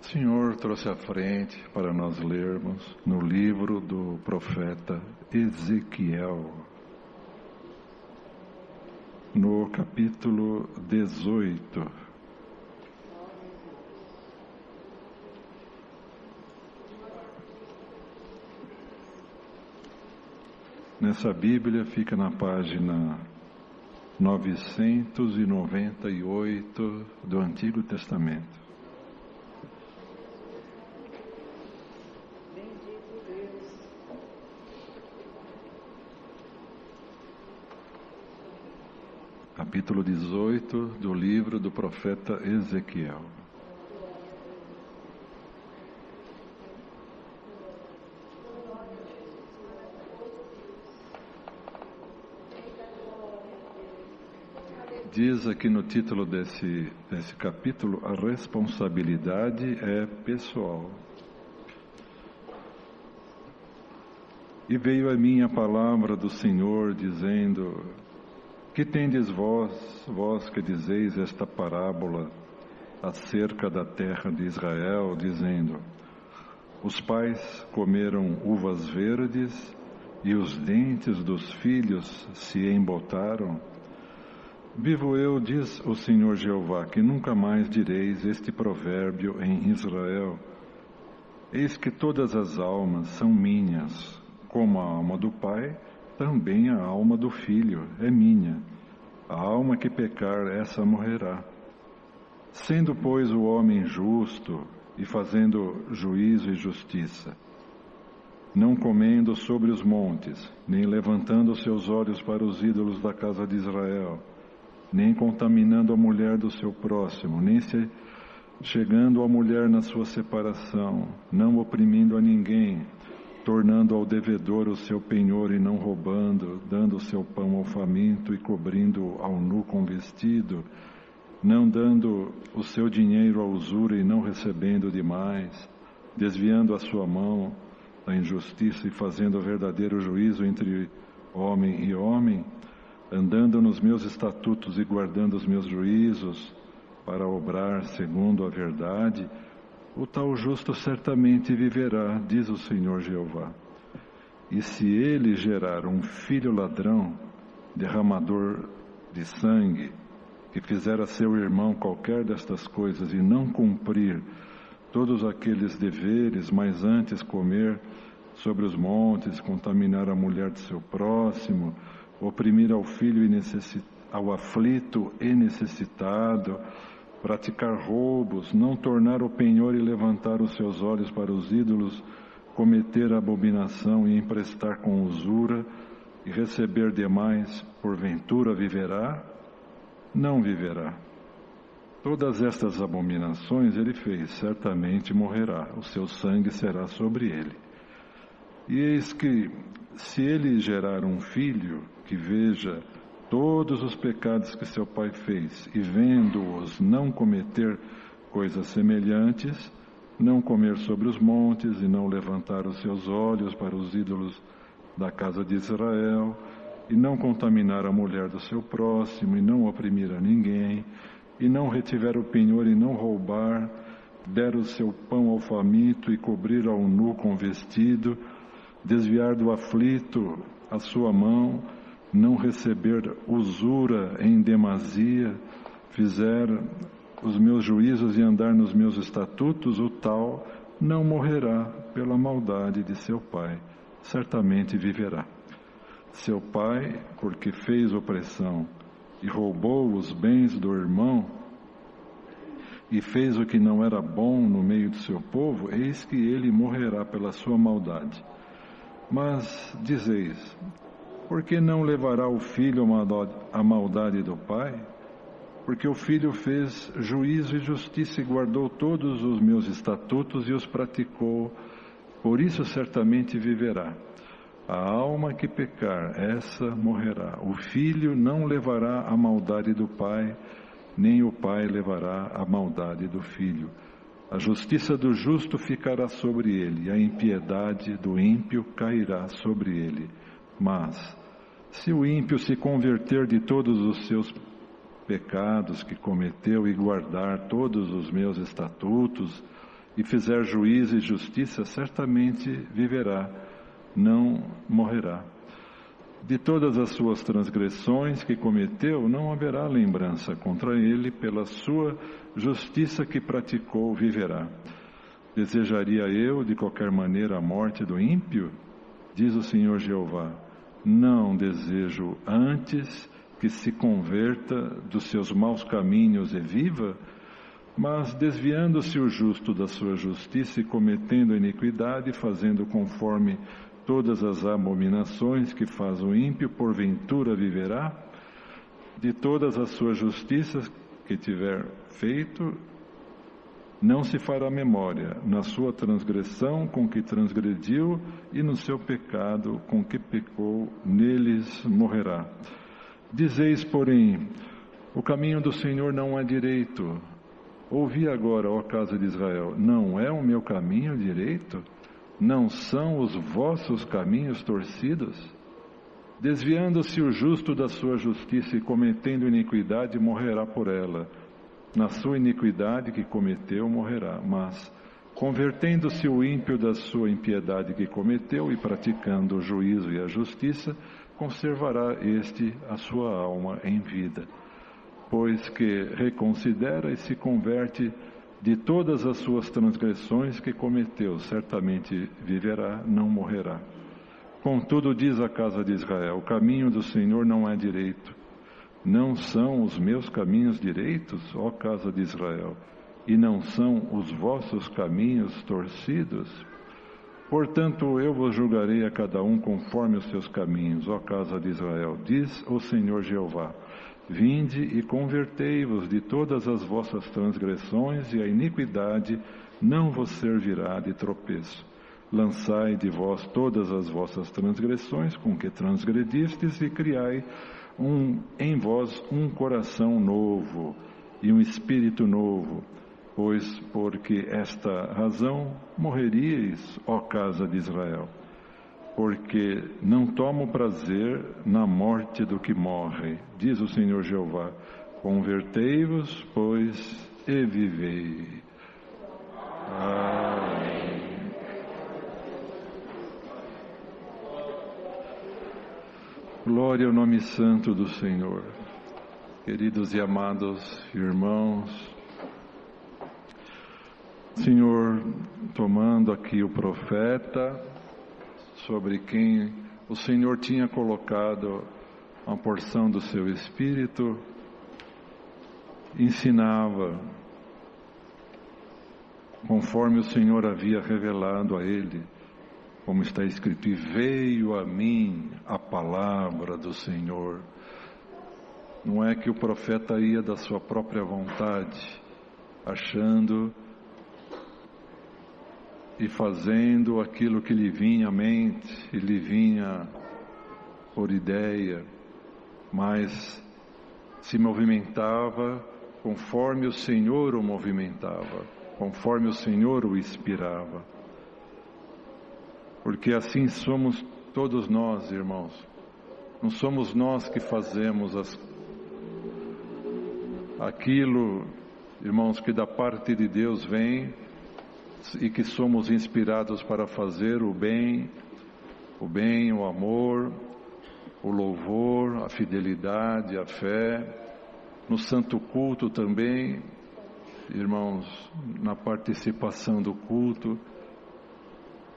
O Senhor trouxe à frente para nós lermos no livro do profeta Ezequiel, no capítulo 18. Nessa Bíblia fica na página 998 do Antigo Testamento. Capítulo 18 do livro do profeta Ezequiel. Diz aqui no título desse capítulo, a responsabilidade é pessoal. E veio a mim a palavra do Senhor, dizendo: que tendes vós que dizeis esta parábola acerca da terra de Israel, dizendo: os pais comeram uvas verdes e os dentes dos filhos se embotaram? Vivo eu, diz o Senhor Jeová, que nunca mais direis este provérbio em Israel: eis que todas as almas são minhas, como a alma do pai, também a alma do filho é minha. A alma que pecar, essa morrerá. Sendo, pois, o homem justo e fazendo juízo e justiça, não comendo sobre os montes, nem levantando seus olhos para os ídolos da casa de Israel, nem contaminando a mulher do seu próximo, nem se chegando à mulher na sua separação, não oprimindo a ninguém, tornando ao devedor o seu penhor e não roubando, dando o seu pão ao faminto e cobrindo ao nu com vestido, não dando o seu dinheiro à usura e não recebendo demais, desviando a sua mão da injustiça e fazendo verdadeiro juízo entre homem e homem, andando nos meus estatutos e guardando os meus juízos para obrar segundo a verdade, o tal justo certamente viverá, diz o Senhor Jeová. E se ele gerar um filho ladrão, derramador de sangue, que fizer a seu irmão qualquer destas coisas e não cumprir todos aqueles deveres, mas antes comer sobre os montes, contaminar a mulher de seu próximo, oprimir ao filho ao aflito e necessitado, praticar roubos, não tornar o penhor e levantar os seus olhos para os ídolos, cometer abominação e emprestar com usura, e receber demais, porventura viverá? Não viverá. Todas estas abominações ele fez, certamente morrerá, o seu sangue será sobre ele. E eis que, se ele gerar um filho que veja todos os pecados que seu pai fez, e vendo-os não cometer coisas semelhantes, não comer sobre os montes, e não levantar os seus olhos para os ídolos da casa de Israel, e não contaminar a mulher do seu próximo, e não oprimir a ninguém, e não retiver o penhor e não roubar, der o seu pão ao faminto e cobrir ao nu com vestido, desviar do aflito a sua mão, não receber usura em demasia, fizer os meus juízos e andar nos meus estatutos, o tal não morrerá pela maldade de seu pai, certamente viverá. Seu pai, porque fez opressão e roubou os bens do irmão, e fez o que não era bom no meio do seu povo, eis que ele morrerá pela sua maldade. Mas dizeis: por que não levará o filho a maldade do pai? Porque o filho fez juízo e justiça e guardou todos os meus estatutos e os praticou, por isso certamente viverá. A alma que pecar, essa morrerá. O filho não levará a maldade do pai, nem o pai levará a maldade do filho. A justiça do justo ficará sobre ele, e a impiedade do ímpio cairá sobre ele. Mas, se o ímpio se converter de todos os seus pecados que cometeu e guardar todos os meus estatutos e fizer juízo e justiça, certamente viverá, não morrerá. De todas as suas transgressões que cometeu, não haverá lembrança contra ele, pela sua justiça que praticou, viverá. Desejaria eu, de qualquer maneira, a morte do ímpio? Diz o Senhor Jeová. Não desejo, antes que se converta dos seus maus caminhos e viva, mas desviando-se o justo da sua justiça e cometendo iniquidade, fazendo conforme todas as abominações que faz o ímpio, porventura viverá? De todas as suas justiças que tiver feito, não se fará memória, na sua transgressão com que transgrediu e no seu pecado com que pecou, neles morrerá. Dizeis, porém, o caminho do Senhor não é direito. Ouvi agora, ó casa de Israel, não é o meu caminho direito? Não são os vossos caminhos torcidos? Desviando-se o justo da sua justiça e cometendo iniquidade, morrerá por ela. Na sua iniquidade que cometeu, morrerá. Mas, convertendo-se o ímpio da sua impiedade que cometeu e praticando o juízo e a justiça, conservará este a sua alma em vida. Pois que reconsidera e se converte de todas as suas transgressões que cometeu, certamente viverá, não morrerá. Contudo, diz a casa de Israel, o caminho do Senhor não é direito. Não são os meus caminhos direitos, ó casa de Israel, e não são os vossos caminhos torcidos? Portanto, eu vos julgarei a cada um conforme os seus caminhos, ó casa de Israel, diz o Senhor Jeová. Vinde e convertei-vos de todas as vossas transgressões, e a iniquidade não vos servirá de tropeço. Lançai de vós todas as vossas transgressões com que transgredistes, e criai em vós um coração novo e um espírito novo, pois porque esta razão morreríeis, ó casa de Israel. Porque não tomo prazer na morte do que morre, diz o Senhor Jeová. Convertei-vos, pois, e vivei. Amém. Glória ao nome santo do Senhor. Queridos e amados irmãos, Senhor, tomando aqui o profeta, sobre quem o Senhor tinha colocado uma porção do seu Espírito, ensinava, conforme o Senhor havia revelado a ele, como está escrito, e veio a mim a palavra do Senhor. Não é que o profeta ia da sua própria vontade, achando e fazendo aquilo que lhe vinha à mente, e lhe vinha por ideia, mas se movimentava conforme o Senhor o movimentava, conforme o Senhor o inspirava. Porque assim somos todos nós, irmãos. Não somos nós que fazemos aquilo, irmãos, que da parte de Deus vem e que somos inspirados para fazer o bem, o amor, o louvor, a fidelidade, a fé, no santo culto também, irmãos, na participação do culto.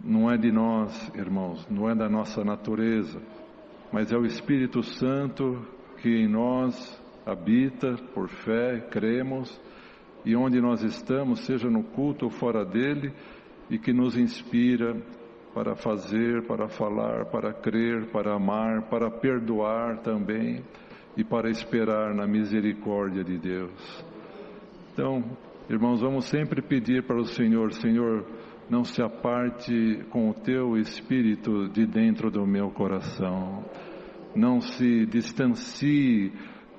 Não é de nós, irmãos, não é da nossa natureza, mas é o Espírito Santo que em nós habita por fé, cremos, e onde nós estamos, seja no culto ou fora dele, e que nos inspira para fazer, para falar, para crer, para amar, para perdoar também, e para esperar na misericórdia de Deus. Então, irmãos, vamos sempre pedir para o Senhor, Senhor, não se aparte com o teu Espírito de dentro do meu coração, não se distancie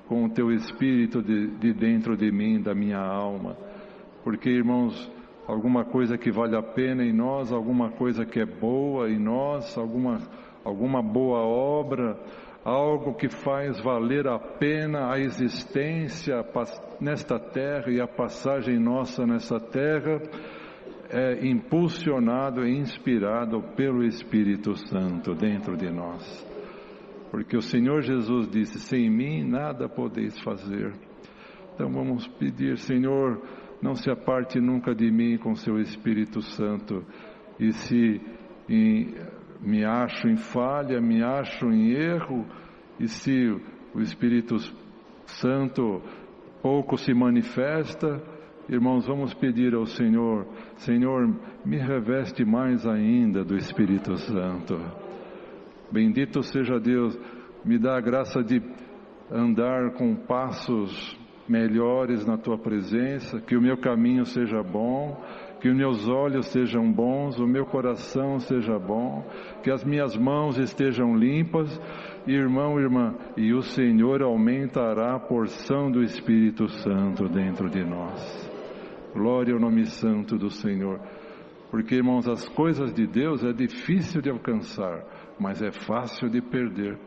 com o teu Espírito de dentro de mim, da minha alma, porque, irmãos, alguma coisa que vale a pena em nós, alguma coisa que é boa em nós, alguma boa obra, algo que faz valer a pena a existência nesta terra e a passagem nossa nessa terra, é impulsionado e inspirado pelo Espírito Santo dentro de nós. Porque o Senhor Jesus disse: sem mim nada podeis fazer. Então vamos pedir: Senhor, não se aparte nunca de mim com seu Espírito Santo. E se me acho em falha, me acho em erro, e se o Espírito Santo pouco se manifesta, irmãos, vamos pedir ao Senhor: Senhor, me reveste mais ainda do Espírito Santo. Bendito seja Deus, me dá a graça de andar com passos melhores na Tua presença, que o meu caminho seja bom, que os meus olhos sejam bons, o meu coração seja bom, que as minhas mãos estejam limpas, irmão, irmã, e o Senhor aumentará a porção do Espírito Santo dentro de nós. Glória ao nome santo do Senhor. Porque, irmãos, as coisas de Deus é difícil de alcançar, mas é fácil de perder.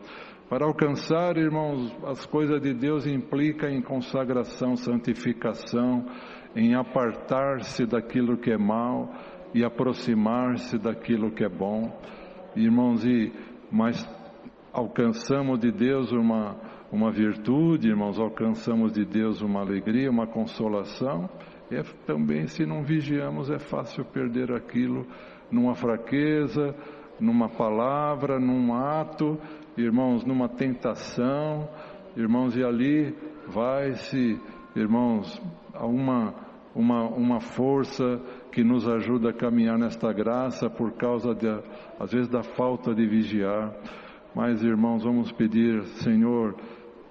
Para alcançar, irmãos, as coisas de Deus implica em consagração, santificação, em apartar-se daquilo que é mal e aproximar-se daquilo que é bom. Irmãos, mas alcançamos de Deus uma virtude, irmãos, alcançamos de Deus uma alegria, uma consolação. Também, se não vigiamos, é fácil perder aquilo numa fraqueza, numa palavra, num ato, irmãos, numa tentação, irmãos, e ali vai-se, irmãos, a uma força que nos ajuda a caminhar nesta graça por causa, às vezes, da falta de vigiar. Mas, irmãos, vamos pedir, Senhor,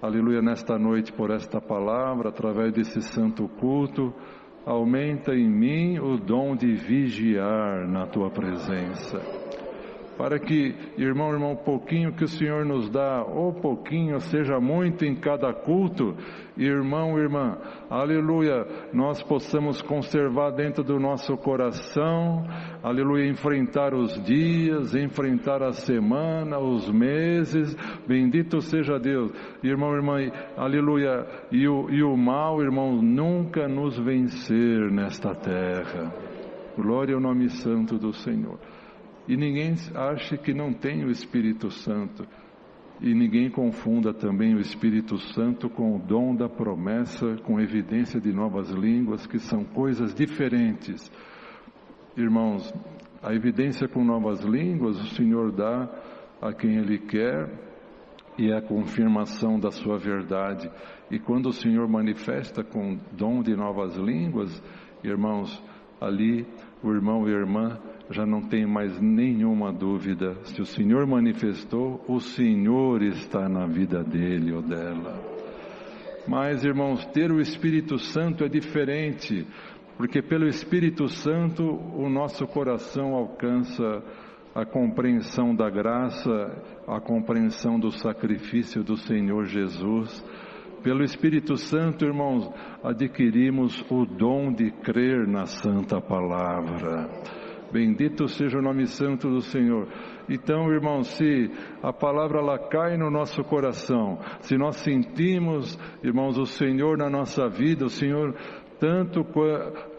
aleluia, nesta noite, por esta palavra, através desse santo culto, aumenta em mim o dom de vigiar na Tua presença. Para que, irmão, o pouquinho que o Senhor nos dá, ou pouquinho, seja muito em cada culto, irmão, irmã, aleluia, nós possamos conservar dentro do nosso coração, aleluia, enfrentar os dias, enfrentar a semana, os meses, bendito seja Deus, irmão, irmã, aleluia, e o mal, irmão, nunca nos vencer nesta terra. Glória ao nome santo do Senhor. E ninguém ache que não tem o Espírito Santo. E ninguém confunda também o Espírito Santo com o dom da promessa, com evidência de novas línguas, que são coisas diferentes. Irmãos, a evidência com novas línguas o Senhor dá a quem Ele quer e é a confirmação da sua verdade. E quando o Senhor manifesta com dom de novas línguas, irmãos, ali o irmão e a irmã já não tem mais nenhuma dúvida. Se o Senhor manifestou, o Senhor está na vida dele ou dela. Mas, irmãos, ter o Espírito Santo é diferente, porque pelo Espírito Santo o nosso coração alcança a compreensão da graça, a compreensão do sacrifício do Senhor Jesus. Pelo Espírito Santo, irmãos, adquirimos o dom de crer na Santa Palavra. Bendito seja o nome santo do Senhor. Então, irmãos, se a palavra ela cai no nosso coração, se nós sentimos, irmãos, o Senhor na nossa vida, o Senhor tanto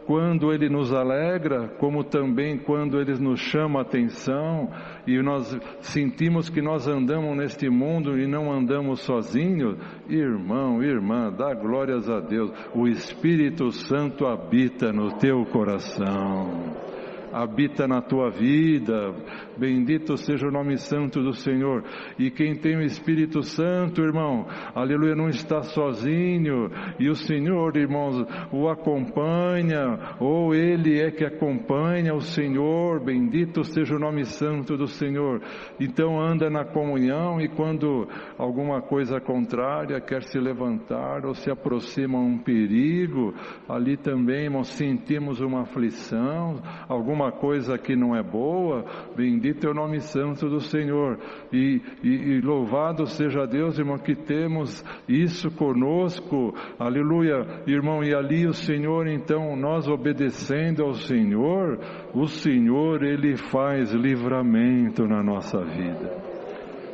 quando Ele nos alegra, como também quando Ele nos chama a atenção, e nós sentimos que nós andamos neste mundo e não andamos sozinhos, irmão, irmã, dá glórias a Deus, o Espírito Santo habita no teu coração, habita na tua vida, bendito seja o nome santo do Senhor. E quem tem o Espírito Santo, irmão, aleluia, não está sozinho, e o Senhor, irmãos, o acompanha, ou Ele é que acompanha o Senhor, bendito seja o nome santo do Senhor. Então anda na comunhão, e quando alguma coisa contrária quer se levantar, ou se aproxima um perigo, ali também, irmãos, sentimos uma aflição, alguma coisa que não é boa, bendito é o nome santo do Senhor, e louvado seja Deus, irmão, que temos isso conosco, aleluia, irmão, e ali o Senhor, então, nós obedecendo ao Senhor, o Senhor, Ele faz livramento na nossa vida.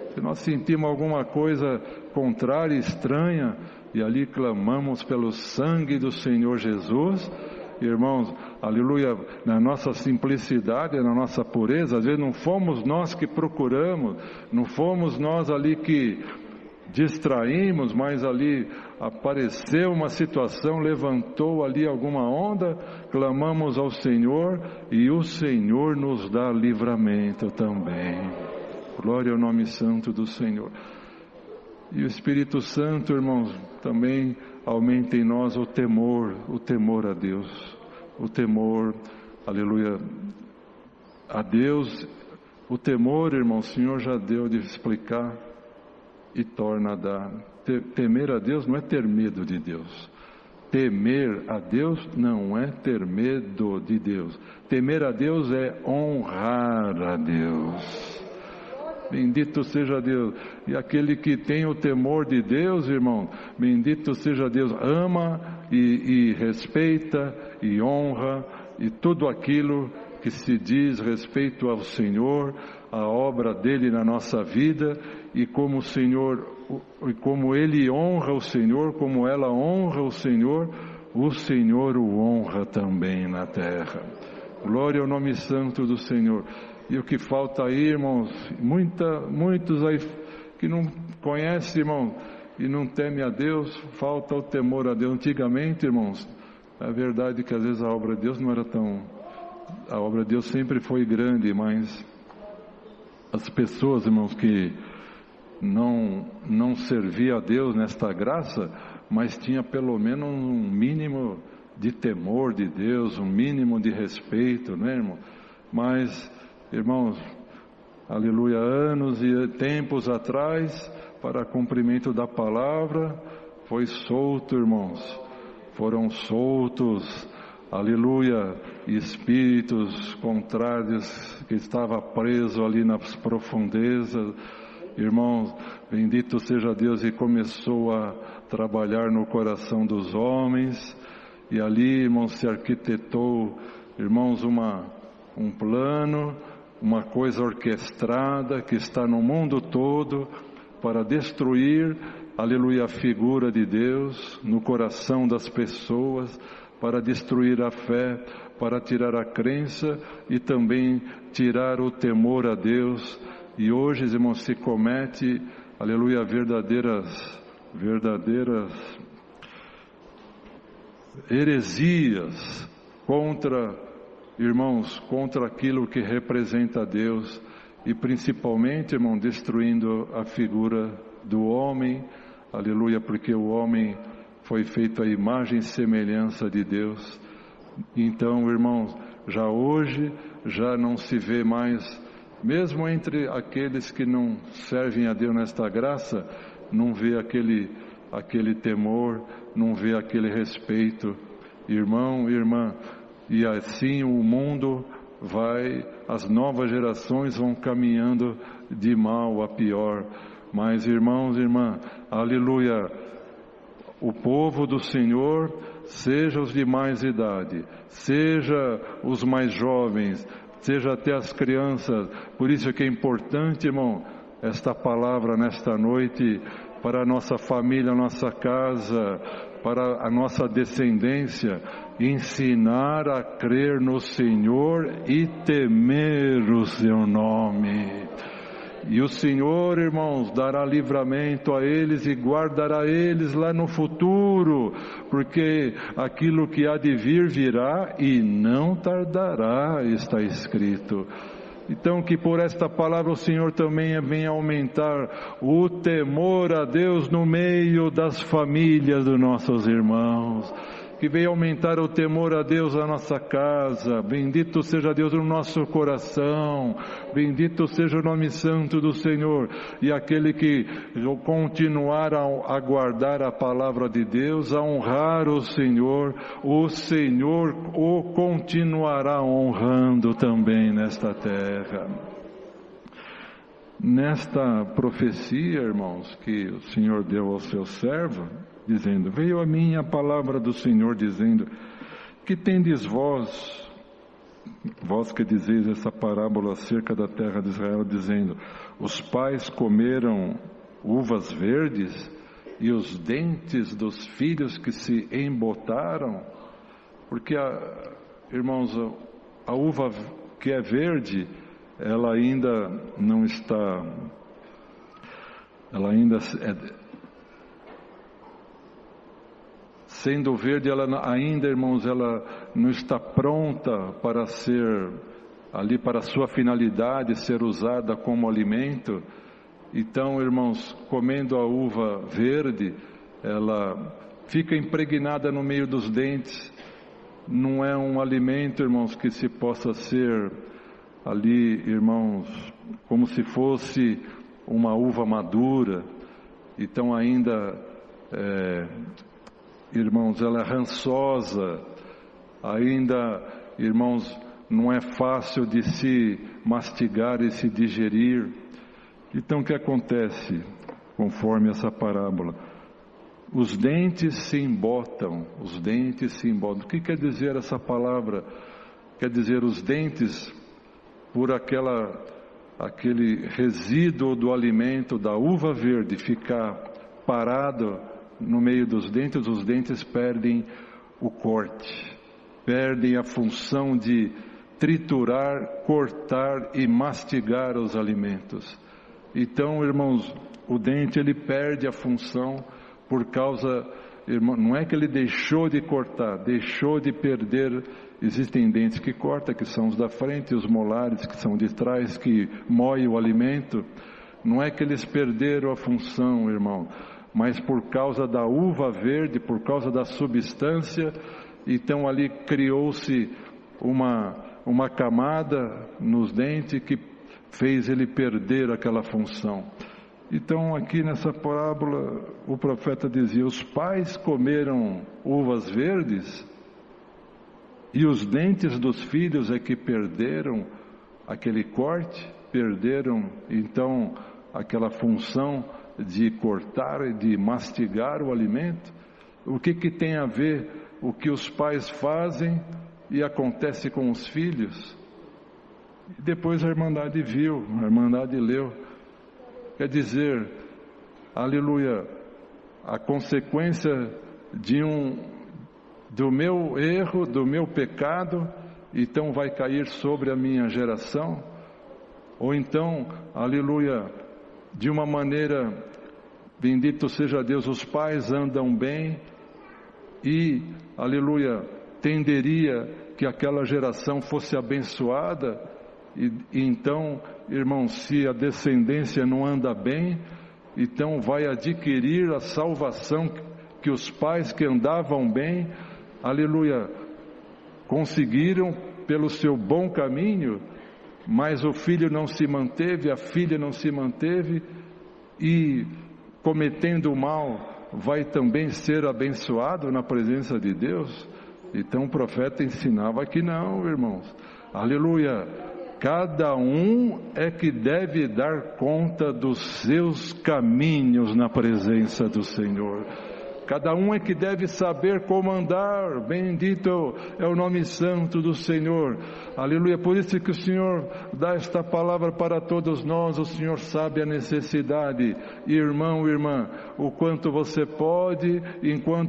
Se nós sentimos alguma coisa contrária, estranha, e ali clamamos pelo sangue do Senhor Jesus, irmãos, aleluia, na nossa simplicidade, na nossa pureza, às vezes não fomos nós que procuramos, não fomos nós ali que distraímos, mas ali apareceu uma situação, levantou ali alguma onda, clamamos ao Senhor e o Senhor nos dá livramento também. Glória ao nome santo do Senhor. E o Espírito Santo, irmãos, também aumenta em nós o temor a Deus, o temor, aleluia, a Deus. O temor, irmão, o Senhor já deu de explicar e torna a dar. Temer a Deus não é ter medo de Deus. Temer a Deus não é ter medo de Deus. Temer a Deus é honrar a Deus. Bendito seja Deus. E aquele que tem o temor de Deus, irmão, bendito seja Deus, ama e respeita e honra e tudo aquilo que se diz respeito ao Senhor, a obra dele na nossa vida, e como o Senhor, e como ele honra o Senhor, como ela honra o Senhor o honra também na terra. Glória ao nome santo do Senhor. E o que falta aí, irmãos, muitos aí que não conhecem, irmão, e não temem a Deus, falta o temor a Deus. Antigamente, irmãos, é verdade que às vezes a obra de Deus não era tão... A obra de Deus sempre foi grande, mas as pessoas, irmãos, que não serviam a Deus nesta graça, mas tinha pelo menos um mínimo de temor de Deus, um mínimo de respeito, né, irmão? Mas, irmãos, aleluia, anos e tempos atrás, para cumprimento da palavra, foi solto, irmãos, foram soltos, aleluia, espíritos contrários que estavam presos ali nas profundezas, irmãos, bendito seja Deus, e começou a trabalhar no coração dos homens, e ali, irmãos, se arquitetou, irmãos, um plano, uma coisa orquestrada que está no mundo todo para destruir, aleluia, a figura de Deus no coração das pessoas, para destruir a fé, para tirar a crença e também tirar o temor a Deus. E hoje, irmãos, se comete, aleluia, verdadeiras heresias contra, irmãos, contra aquilo que representa a Deus, e principalmente, irmão, destruindo a figura do homem, aleluia, porque o homem foi feito à imagem e semelhança de Deus. Então, irmãos, já hoje, já não se vê mais, mesmo entre aqueles que não servem a Deus nesta graça, não vê aquele temor, não vê aquele respeito, irmão, irmã, e assim o mundo vai, as novas gerações vão caminhando de mal a pior. Mas, irmãos e irmãs, aleluia, o povo do Senhor, seja os de mais idade, seja os mais jovens, seja até as crianças, por isso que é importante, irmão, esta palavra nesta noite, para a nossa família, a nossa casa, para a nossa descendência, ensinar a crer no Senhor e temer o seu nome. E o Senhor, irmãos, dará livramento a eles e guardará eles lá no futuro, porque aquilo que há de vir virá e não tardará, está escrito. Então que por esta palavra o Senhor também venha aumentar o temor a Deus no meio das famílias dos nossos irmãos. Que venha aumentar o temor a Deus na nossa casa, bendito seja Deus no nosso coração, bendito seja o nome santo do Senhor, e aquele que continuar a guardar a palavra de Deus, a honrar o Senhor o continuará honrando também nesta terra. Nesta profecia, irmãos, que o Senhor deu ao seu servo, dizendo, veio a mim a palavra do Senhor dizendo, que tendes vós que dizeis essa parábola acerca da terra de Israel, dizendo, os pais comeram uvas verdes e os dentes dos filhos que se embotaram? Porque, irmãos, a uva que é verde, ela ainda não está, ela ainda sendo verde, ela ainda, irmãos, ela não está pronta para ser, ali para a sua finalidade, ser usada como alimento. Então, irmãos, comendo a uva verde, ela fica impregnada no meio dos dentes. Não é um alimento, irmãos, que se possa ser ali, irmãos, como se fosse uma uva madura. Então ainda, irmãos, ela é rançosa, ainda, irmãos, não é fácil de se mastigar e se digerir. Então o que acontece, conforme essa parábola? Os dentes se embotam, os dentes se embotam. O que quer dizer essa palavra? Quer dizer, os dentes, por aquele resíduo do alimento da uva verde ficar parado no meio dos dentes, os dentes perdem o corte, perdem a função de triturar, cortar e mastigar os alimentos. Então, irmãos, o dente ele perde a função por causa, irmão, não é que ele deixou de cortar, deixou de perder. Existem dentes que cortam, que são os da frente, os molares, que são de trás, que moem o alimento. Não é que eles perderam a função, irmão, mas por causa da uva verde, por causa da substância, então ali criou-se uma camada nos dentes que fez ele perder aquela função. Então aqui nessa parábola o profeta dizia: os pais comeram uvas verdes e os dentes dos filhos é que perderam aquele corte, perderam então aquela função de cortar e de mastigar o alimento. O que tem a ver o que os pais fazem e acontece com os filhos? E depois a Irmandade viu, a Irmandade leu. Quer dizer, aleluia, a consequência do meu erro, do meu pecado, então vai cair sobre a minha geração. Ou então, aleluia, de uma maneira, bendito seja Deus, os pais andam bem e, aleluia, tenderia que aquela geração fosse abençoada. E então, irmãos, se a descendência não anda bem, então vai adquirir a salvação que os pais que andavam bem, aleluia, conseguiram pelo seu bom caminho, mas o filho não se manteve, a filha não se manteve, e cometendo o mal, vai também ser abençoado na presença de Deus. Então o profeta ensinava que não, irmãos, aleluia, cada um é que deve dar conta dos seus caminhos na presença do Senhor. Cada um é que deve saber como andar. Bendito é o nome santo do Senhor. Aleluia. Por isso que o Senhor dá esta palavra para todos nós. O Senhor sabe a necessidade. Irmão, irmã, o quanto você pode,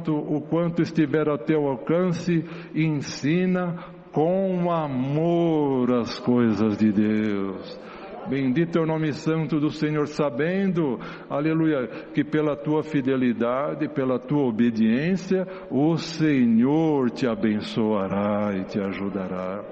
o quanto estiver ao teu alcance, ensina com amor as coisas de Deus. Bendito é o nome santo do Senhor, sabendo, aleluia, que pela tua fidelidade, pela tua obediência, o Senhor te abençoará e te ajudará.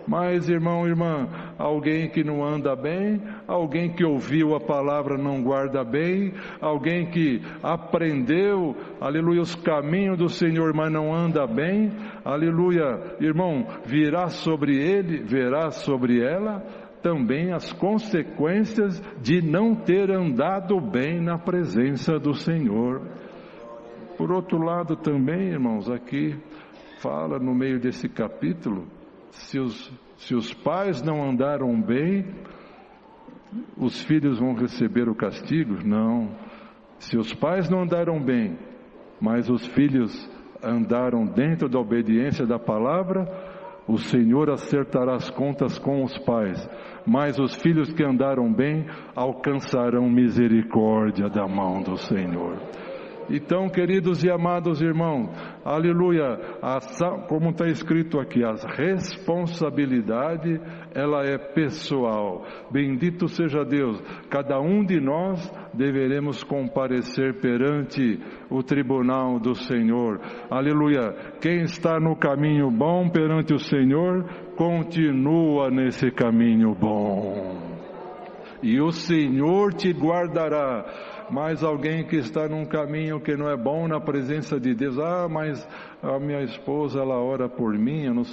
Mas, irmão, irmã, alguém que não anda bem, alguém que ouviu a palavra não guarda bem, alguém que aprendeu, aleluia, os caminhos do Senhor, mas não anda bem, aleluia, irmão, virá sobre ele, verá sobre ela também as consequências de não ter andado bem na presença do Senhor. Por outro lado também, irmãos, aqui fala no meio desse capítulo, se os pais não andaram bem, os filhos vão receber o castigo? Não. Se os pais não andaram bem, mas os filhos andaram dentro da obediência da palavra, o Senhor acertará as contas com os pais, mas os filhos que andaram bem alcançarão misericórdia da mão do Senhor. Então, queridos e amados irmãos, aleluia, como está escrito aqui, a responsabilidade, ela é pessoal. Bendito seja Deus, cada um de nós deveremos comparecer perante o tribunal do Senhor. Aleluia, quem está no caminho bom perante o Senhor, continua nesse caminho bom. E o Senhor te guardará. Mas alguém que está num caminho que não é bom na presença de Deus, mas a minha esposa, ela ora por mim, o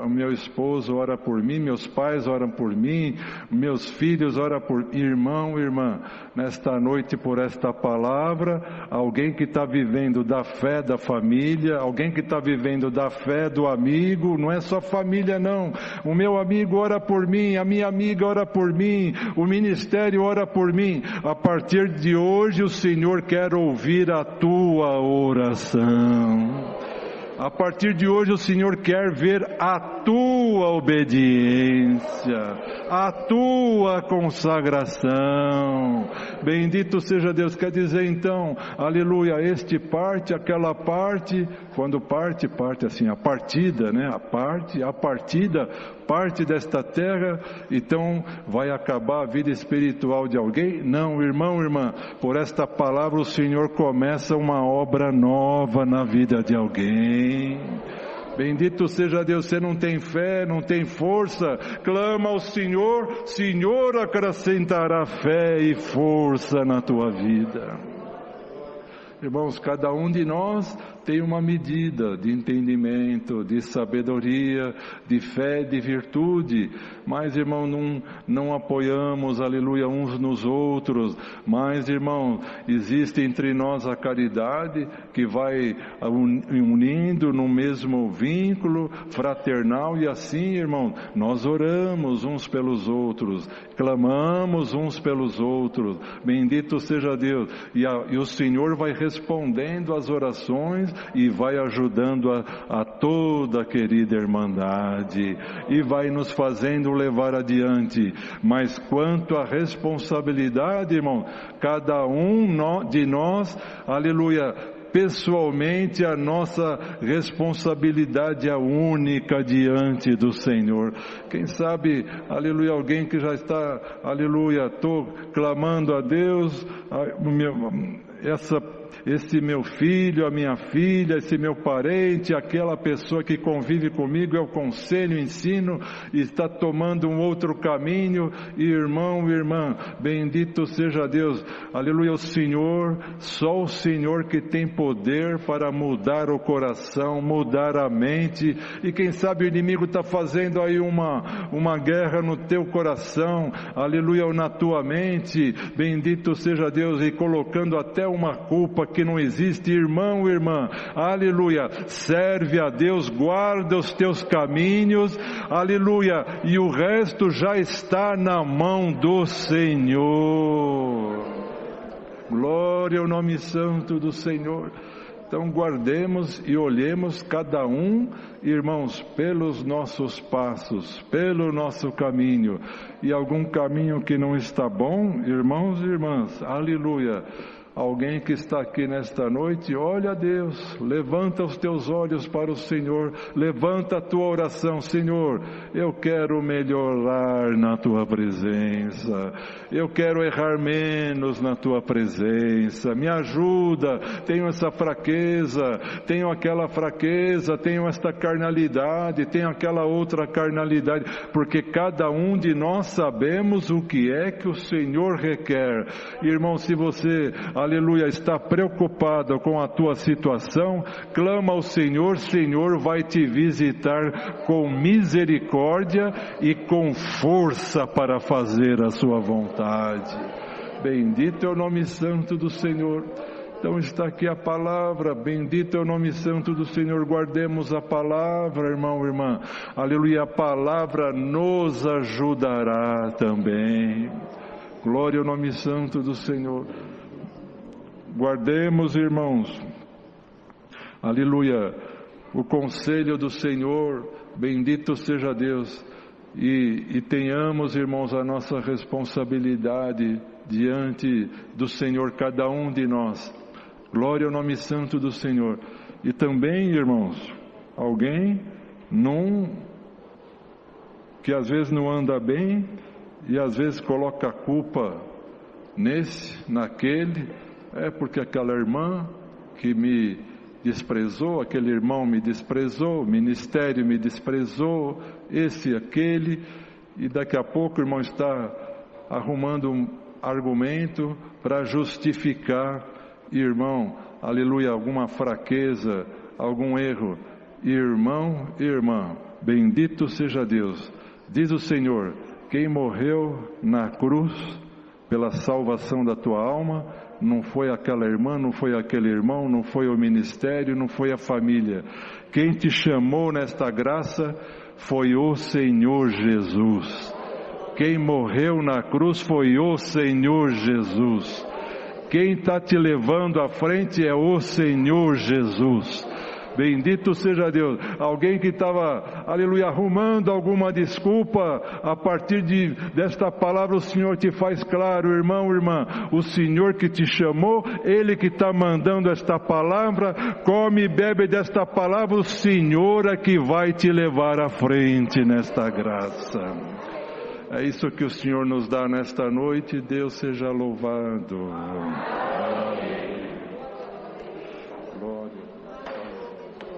meu esposo ora por mim, meus pais oram por mim, meus filhos oram por mim. Irmão, irmã, nesta noite por esta palavra, alguém que está vivendo da fé da família, alguém que está vivendo da fé do amigo, não é só família não, o meu amigo ora por mim, a minha amiga ora por mim, o ministério ora por mim. A partir de hoje o Senhor quer ouvir a tua oração. A partir de hoje o Senhor quer ver a tua obediência, a tua consagração. Bendito seja Deus. Quer dizer então, aleluia, este parte, aquela parte, quando parte assim, a partida, né? A partida, parte desta terra, então vai acabar a vida espiritual de alguém? Não, irmão, irmã, por esta palavra o Senhor começa uma obra nova na vida de alguém. Bendito seja Deus. Você não tem fé, não tem força, clama ao Senhor, Senhor acrescentará fé e força na tua vida. Irmãos, cada um de nós tem uma medida de entendimento, de sabedoria, de fé, de virtude, mas, irmão, não apoiamos, aleluia, uns nos outros, mas, irmão, existe entre nós a caridade que vai unindo no mesmo vínculo fraternal, e assim, irmão, nós oramos uns pelos outros, clamamos uns pelos outros. Bendito seja Deus, e o Senhor vai respondendo às orações e vai ajudando a toda a querida irmandade e vai nos fazendo levar adiante. Mas quanto à responsabilidade, irmão, cada um de nós, aleluia, pessoalmente a nossa responsabilidade é única diante do Senhor. Quem sabe, aleluia, alguém que já está, aleluia, estou clamando a Deus, esse meu filho, a minha filha, esse meu parente, aquela pessoa que convive comigo, eu aconselho, ensino, e está tomando um outro caminho. Irmão, irmã, bendito seja Deus, aleluia, o Senhor, só o Senhor que tem poder para mudar o coração, mudar a mente. E quem sabe o inimigo está fazendo aí uma guerra no teu coração, aleluia, ou na tua mente, bendito seja Deus, e colocando até uma culpa que não existe. Irmão, irmã, aleluia, serve a Deus, guarda os teus caminhos, aleluia, e o resto já está na mão do Senhor. Glória ao nome santo do Senhor. Então guardemos e olhemos cada um, irmãos, pelos nossos passos, pelo nosso caminho, e algum caminho que não está bom, irmãos e irmãs, aleluia, alguém que está aqui nesta noite, olha a Deus, levanta os teus olhos para o Senhor, levanta a tua oração. Senhor, eu quero melhorar na tua presença, eu quero errar menos na tua presença, me ajuda, tenho essa fraqueza, tenho aquela fraqueza, tenho esta carnalidade, tenho aquela outra carnalidade, porque cada um de nós sabemos o que é que o Senhor requer. Irmão, se você, aleluia, está preocupado com a tua situação, clama ao Senhor, Senhor vai te visitar com misericórdia e com força para fazer a sua vontade. Bendito é o nome santo do Senhor. Então está aqui a palavra, bendito é o nome santo do Senhor. Guardemos a palavra, irmão, irmã, aleluia, a palavra nos ajudará também. Glória ao nome santo do Senhor. Guardemos, irmãos, aleluia, o conselho do Senhor, bendito seja Deus, e tenhamos, irmãos, a nossa responsabilidade diante do Senhor cada um de nós. Glória ao nome santo do Senhor. E também, irmãos, alguém que às vezes não anda bem e às vezes coloca a culpa nesse, naquele, porque aquela irmã que me desprezou, aquele irmão me desprezou, o ministério me desprezou, esse e aquele, e daqui a pouco o irmão está arrumando um argumento para justificar, irmão, aleluia, alguma fraqueza, algum erro. Irmão e irmã, bendito seja Deus. Diz o Senhor, quem morreu na cruz pela salvação da tua alma, não foi aquela irmã, não foi aquele irmão, não foi o ministério, não foi a família. Quem te chamou nesta graça foi o Senhor Jesus. Quem morreu na cruz foi o Senhor Jesus. Quem está te levando à frente é o Senhor Jesus. Bendito seja Deus. Alguém que estava, aleluia, arrumando alguma desculpa, a partir desta palavra o Senhor te faz claro, irmão, irmã, o Senhor que te chamou, Ele que está mandando esta palavra, come e bebe desta palavra, o Senhor é que vai te levar à frente nesta graça. É isso que o Senhor nos dá nesta noite, Deus seja louvado.